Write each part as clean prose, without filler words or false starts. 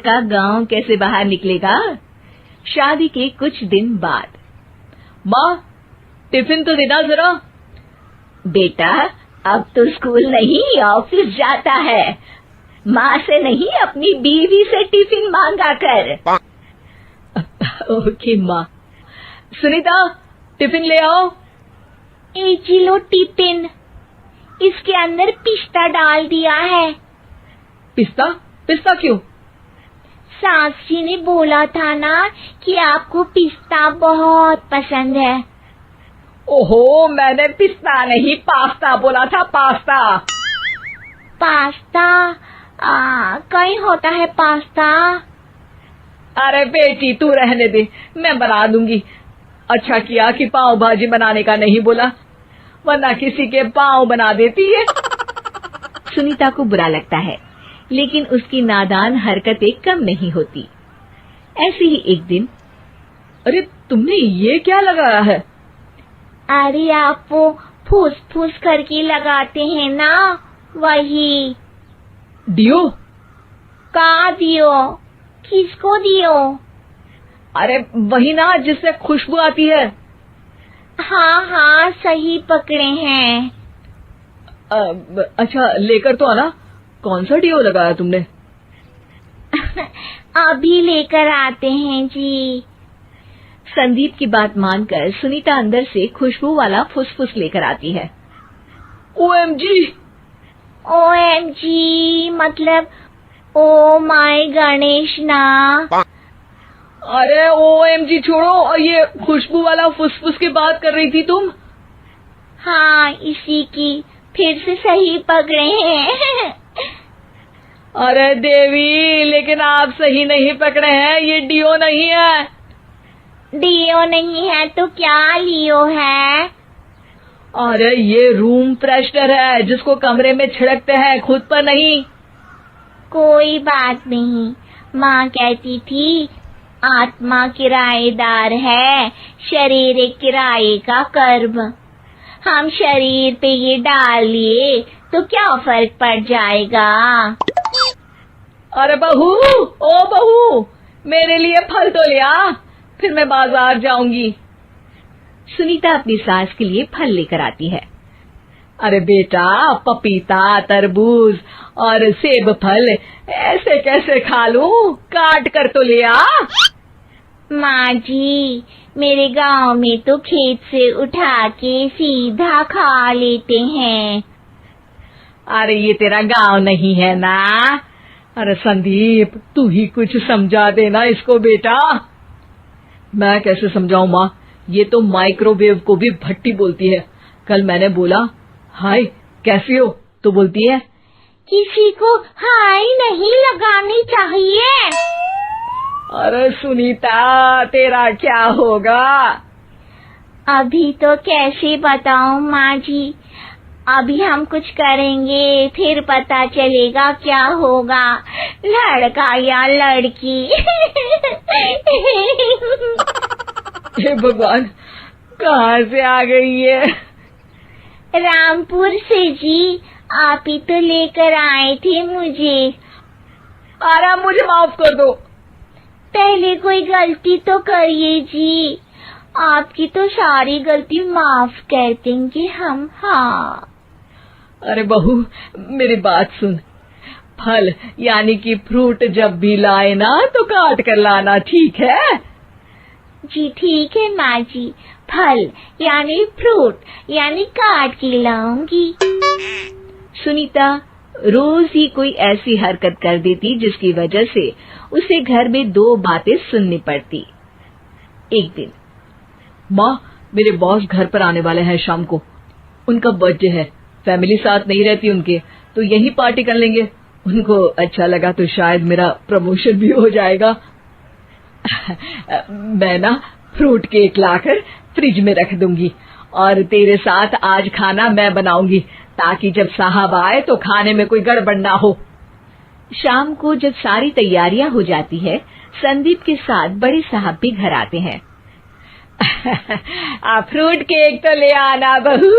का गांव कैसे बाहर निकलेगा। शादी के कुछ दिन बाद, माँ टिफिन तो देना जरा। बेटा अब तो स्कूल नहीं ऑफिस जाता है, माँ से नहीं अपनी बीवी से टिफिन मांगा कर। ओके माँ। सुनीता टिफिन ले आओ। जी लो टिफिन, इसके अंदर पिस्ता डाल दिया है। पिस्ता? पिस्ता क्यों? सास जी ने बोला था ना कि आपको पिस्ता बहुत पसंद है। ओहो, मैंने पिस्ता नहीं पास्ता बोला था, पास्ता। पास्ता? कहीं होता है पास्ता? अरे बेटी तू रहने दे, मैं बना दूंगी। अच्छा किया कि पाव भाजी बनाने का नहीं बोला, वरना किसी के पाव बना देती है। सुनीता को बुरा लगता है, लेकिन उसकी नादान हरकतें कम नहीं होती। ऐसे ही एक दिन, अरे तुमने ये क्या लगाया है? अरे आप वो फूस फूस करके लगाते हैं ना, वही। डियो? का दियो? किसको दियो? अरे वही ना जिससे खुशबू आती है। हाँ हाँ सही पकड़े हैं। अच्छा लेकर तो आना। कौन सा डियो लगाया तुमने? अभी लेकर आते हैं जी। संदीप की बात मानकर सुनीता अंदर से खुशबू वाला फुसफुस लेकर आती है। ओएमजी। ओएमजी मतलब ओ माय गणेश ना। अरे ओएमजी छोड़ो, और ये खुशबू वाला फुसफुस की बात कर रही थी तुम? हाँ इसी की, फिर से सही पकड़े हैं। अरे देवी, लेकिन आप सही नहीं पकड़े हैं, ये डियो नहीं है। डियो नहीं है तो क्या लियो है? अरे ये रूम फ्रेशनर है, जिसको कमरे में छिड़कते हैं, खुद पर नहीं। कोई बात नहीं, माँ कहती थी आत्मा किराएदार है, शरीर एक किराए का कर्म। हम शरीर पे ये डाल लिए तो क्या फर्क पड़ जाएगा। अरे बहू, ओ बहू, मेरे लिए फल तो ले आ, फिर मैं बाजार जाऊंगी। सुनीता अपनी सास के लिए फल लेकर आती है। अरे बेटा, पपीता, तरबूज और सेब फल ऐसे कैसे खा लूं? काट कर तो ले आ। माँ जी, मेरे गांव में तो खेत से उठा के सीधा खा लेते हैं। अरे ये तेरा गांव नहीं है ना। अरे संदीप, तू ही कुछ समझा देना इसको बेटा। मैं कैसे समझाऊं माँ, ये तो माइक्रोवेव को भी भट्टी बोलती है। कल मैंने बोला हाय कैसी हो, तो बोलती है किसी को हाय नहीं लगानी चाहिए। अरे सुनीता, तेरा क्या होगा? अभी तो कैसे बताऊं माँ जी, अभी हम कुछ करेंगे फिर पता चलेगा क्या होगा, लड़का या लड़की। हे भगवान, कहाँ से आ गई ये? रामपुर से जी, आप ही तो लेकर आए थे मुझे। अरे मुझे माफ कर दो। पहले कोई गलती तो करिए जी, आपकी तो सारी गलती माफ कर देंगे हम। हाँ अरे बहू, मेरी बात सुन। फल यानी कि फ्रूट जब भी लाए ना तो काट कर लाना, ठीक है? जी ठीक है माँ जी, फल यानी फ्रूट यानी काट के लाऊंगी। सुनीता रोज ही कोई ऐसी हरकत कर देती जिसकी वजह से उसे घर में दो बातें सुननी पड़ती। एक दिन, माँ मेरे बॉस घर पर आने वाले हैं शाम को, उनका बर्थडे है, फैमिली साथ नहीं रहती उनके, तो यही पार्टी कर लेंगे। उनको अच्छा लगा तो शायद मेरा प्रमोशन भी हो जाएगा। मैं ना फ्रूट केक लाकर फ्रिज में रख दूंगी और तेरे साथ आज खाना मैं बनाऊंगी, ताकि जब साहब आए तो खाने में कोई गड़बड़ ना हो। शाम को जब सारी तैयारियां हो जाती है, संदीप के साथ बड़े साहब भी घर आते हैं। फ्रूट केक तो ले आना बहू,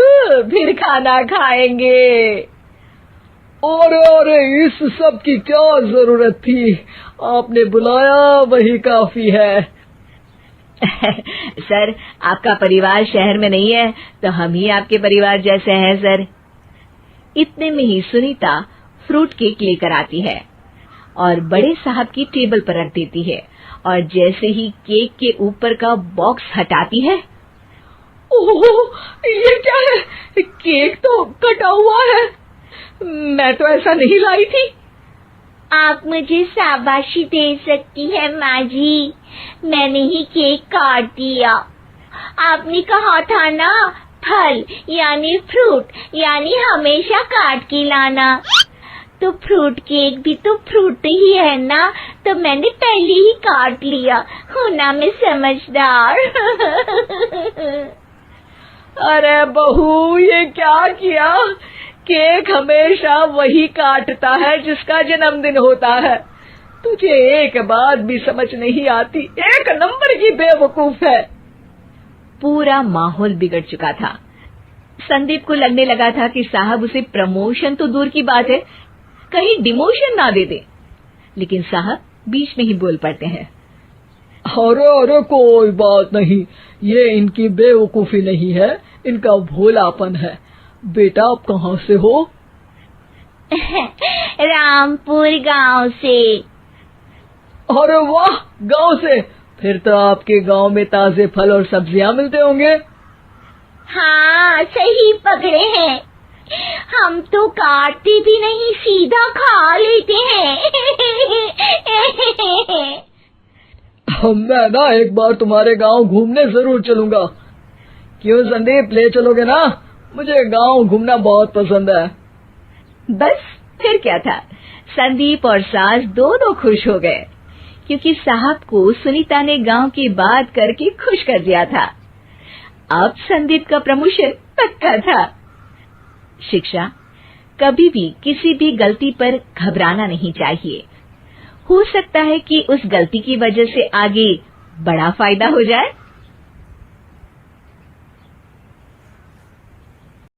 फिर खाना खाएंगे। अरे इस सब की क्या जरूरत थी, आपने बुलाया वही काफी है। सर, आपका परिवार शहर में नहीं है तो हम ही आपके परिवार जैसे हैं सर। इतने में ही सुनीता फ्रूट केक लेकर आती है और बड़े साहब की टेबल पर रख देती है, और जैसे ही केक के ऊपर का बॉक्स हटाती है, ओह, ये क्या है? केक तो कटा हुआ है, मैं तो ऐसा नहीं लाई थी। आप मुझे शाबाशी दे सकती है माँ जी, मैंने ही केक काट दिया। आपने कहा था ना, फल यानी फ्रूट यानी हमेशा काट के लाना, तो फ्रूट केक भी तो फ्रूट ही है ना, तो मैंने पहले ही काट लिया। हूँ ना मैं समझदार। अरे बहू, ये क्या किया? केक हमेशा वही काटता है जिसका जन्मदिन होता है। तुझे एक बात भी समझ नहीं आती, एक नंबर की बेवकूफ है। पूरा माहौल बिगड़ चुका था। संदीप को लगने लगा था कि साहब उसे प्रमोशन तो दूर की बात है, कहीं डिमोशन ना दे दे, लेकिन साहब बीच में ही बोल पड़ते हैं। अरे कोई बात नहीं, ये इनकी बेवकूफी नहीं है, इनका भोलापन है। बेटा आप कहाँ से हो? रामपुर गांव से। अरे वाह, गांव से? फिर तो आपके गांव में ताजे फल और सब्जियां मिलते होंगे। हाँ, सही पकड़े हैं, हम तो काटते भी नहीं, सीधा खा लेते हैं। मैं ना एक बार तुम्हारे गांव घूमने जरूर चलूंगा। क्यों संदीप, ले चलोगे ना? मुझे गांव घूमना बहुत पसंद है। बस फिर क्या था, संदीप और सास दोनों खुश हो गए, क्योंकि साहब को सुनीता ने गांव की बात करके खुश कर दिया था। अब संदीप का प्रमोशन पक्का था। शिक्षा, कभी भी किसी भी गलती पर घबराना नहीं चाहिए। हो सकता है कि उस गलती की वजह से आगे बड़ा फायदा हो जाए।